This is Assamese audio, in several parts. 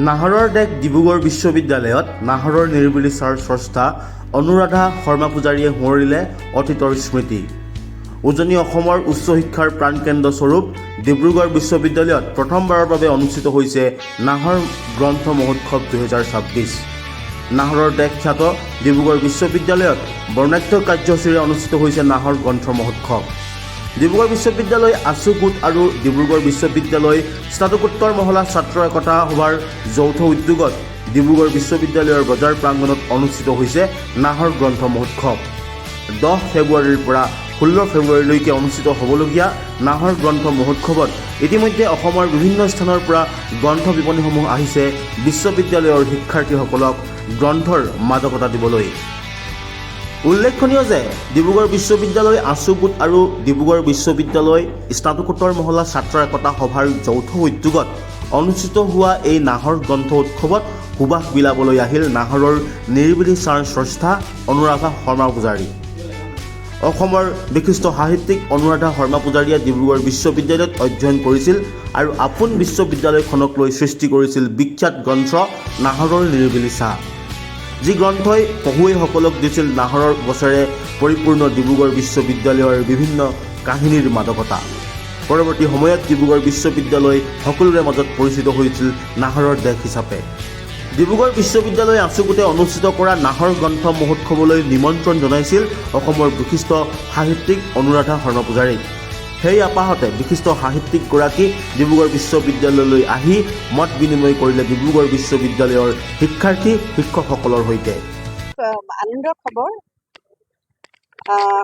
নাহৰৰ দেশ ডিব্ৰুগড় বিশ্ববিদ্যালয়ত নাহৰৰ নিৰিবিলি ছাৰ স্ৰষ্টা অনুৰাধা শৰ্মা পূজাৰীয়ে সোঁৱৰিলে অতীতৰ স্মৃতি। উজনি অসমৰ উচ্চ শিক্ষাৰ প্ৰাণকেন্দ্ৰ স্বৰূপ ডিব্ৰুগড় বিশ্ববিদ্যালয়ত প্ৰথমবাৰৰ বাবে অনুষ্ঠিত হৈছে নাহৰ গ্ৰন্থ মহোৎসৱ 2026। নাহৰৰ দেশ খ্যাত ডিব্ৰুগড় বিশ্ববিদ্যালয়ত বৰ্ণাঢ্য কাৰ্যসূচীৰে অনুষ্ঠিত হৈছে নাহৰ গ্ৰন্থ মহোৎসৱ। ডিব্ৰুগড় বিশ্ববিদ্যালয় আছু গোট আৰু ডিব্ৰুগড় বিশ্ববিদ্যালয় স্নাতকোত্তৰ মহলা ছাত্ৰ একতা সভাৰ যৌথ উদ্যোগত ডিব্ৰুগড় বিশ্ববিদ্যালয়ৰ বজাৰ প্ৰাংগণত অনুষ্ঠিত হৈছে নাহৰ গ্ৰন্থ মহোৎসৱ। 10 ফেব্ৰুৱাৰীৰ পৰা 16 ফেব্ৰুৱাৰীলৈকে অনুষ্ঠিত হ'বলগীয়া নাহৰ গ্ৰন্থ মহোৎসৱত ইতিমধ্যে অসমৰ বিভিন্ন স্থানৰ পৰা গ্ৰন্থ বিপণীসমূহ আহিছে বিশ্ববিদ্যালয়ৰ শিক্ষাৰ্থীসকলক গ্ৰন্থৰ মাদকতা দিবলৈ। উল্লেখনীয় যে ডিব্ৰুগড় বিশ্ববিদ্যালয় আছু গোট আৰু ডিব্ৰুগড় বিশ্ববিদ্যালয় স্নাতকোত্তৰ মহলা ছাত্ৰ একতা সভাৰ যৌথ উদ্যোগত অনুষ্ঠিত হোৱা এই নাহৰ গ্ৰন্থ উৎসৱত সুবাস বিলাবলৈ আহিল নাহৰৰ নিৰিবিলি ছাৰ স্ৰষ্টা অনুৰাধা শৰ্মা পূজাৰী। অসমৰ বিশিষ্ট সাহিত্যিক অনুৰাধা শৰ্মা পূজাৰীয়ে ডিব্ৰুগড় বিশ্ববিদ্যালয়ত অধ্যয়ন কৰিছিল আৰু আপোন বিশ্ববিদ্যালয়খনক লৈ সৃষ্টি কৰিছিল বিখ্যাত গ্ৰন্থ নাহৰৰ নিৰিবিলি ছাঁ, যি গ্ৰন্থই পঢ়ুৱৈসকলক দিছিল নাহৰৰ গছেৰে পৰিপূৰ্ণ ডিব্ৰুগড় বিশ্ববিদ্যালয়ৰ বিভিন্ন কাহিনীৰ মাদকতা। পৰৱৰ্তী সময়ত ডিব্ৰুগড় বিশ্ববিদ্যালয় সকলোৰে মাজত পৰিচিত হৈছিল নাহৰৰ দেশ হিচাপে। ডিব্ৰুগড় বিশ্ববিদ্যালয় আছু গোটে অনুষ্ঠিত কৰা নাহৰ গ্ৰন্থ মহোৎসৱলৈ নিমন্ত্ৰণ জনাইছিল অসমৰ বিশিষ্ট সাহিত্যিক অনুৰাধা শৰ্মা পূজাৰীক। সেই আপাহতে বিশিষ্ট সাহিত্যিকগৰাকী ডিব্ৰুগড় বিশ্ববিদ্যালয়লৈ আহি মত বিনিময় কৰিলে ডিব্ৰুগড় বিশ্ববিদ্যালয়ৰ শিক্ষাৰ্থী শিক্ষকসকলৰ সৈতে। আনন্দৰ খবৰ।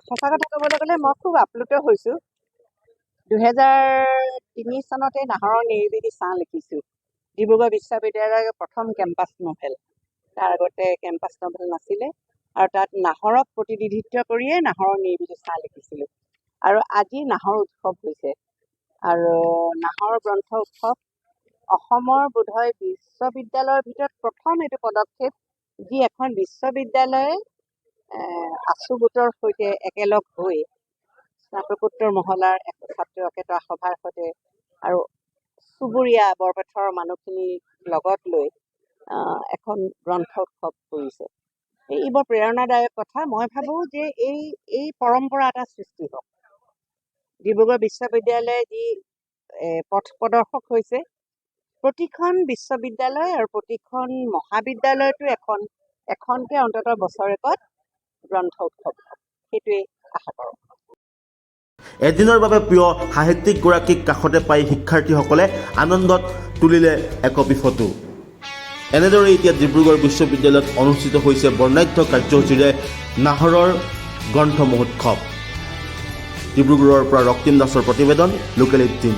সঁচা কথা ক'বলৈ গ'লে মই খুব আপ্লুত হৈছোঁ। 2003 চনতে নাহৰৰ নিৰিবিলি ছাঁ লিখিছোঁ। ডিব্ৰুগড় বিশ্ববিদ্যালয়ৰ প্ৰথম কেম্পাছ নভেল। তাৰ আগতে কেম্পাছ নভেল নাছিলে আৰু তাত নাহৰক প্ৰতিনিধিত্ব কৰিয়ে নাহৰৰ নিৰিবিলি ছাঁ লিখিছিলোঁ। আৰু আজি নাহৰ উৎসৱ হৈছে আৰু নাহৰ গ্ৰন্থ উৎসৱ অসমৰ বোধহয় বিশ্ববিদ্যালয়ৰ ভিতৰত প্ৰথম এইটো পদক্ষেপ, যি এখন বিশ্ববিদ্যালয়ে আছু গোটৰ সৈতে একেলগ হৈ স্নাতকোত্তৰ মহলাৰ ছাত্ৰ একতা সভাৰ সৈতে আৰু চুবুৰীয়া বৰপেটাৰ মানুহখিনিক লগত লৈ এখন গ্ৰন্থ উৎসৱ কৰিছে। এই বৰ প্ৰেৰণাদায়ক কথা। মই ভাবোঁ যে এই পৰম্পৰা এটা সৃষ্টি হওক। ডিব্ৰুগড় বিশ্ববিদ্যালয়ে যি পথ প্ৰদৰ্শক হৈছে, প্ৰতিখন বিশ্ববিদ্যালয় আৰু প্ৰতিখন মহাবিদ্যালয়তো এখনকৈ অন্ততঃ বছৰেকত গ্ৰন্থ উৎসৱ, সেইটোৱেই আশা কৰোঁ। এদিনৰ বাবে প্ৰিয় সাহিত্যিকগৰাকীক কাষতে পাই শিক্ষাৰ্থীসকলে আনন্দত তুলিলে একপি ফটো। এনেদৰে এতিয়া ডিব্ৰুগড় বিশ্ববিদ্যালয়ত অনুষ্ঠিত হৈছে বৰ্ণাঢ্য কাৰ্যসূচীৰে নাহৰৰ গ্ৰন্থ মহোৎসৱ। ডিব্ৰুগড়ৰ পৰা ৰক্তিম দাসৰ প্ৰতিবেদন, লোকেল 18।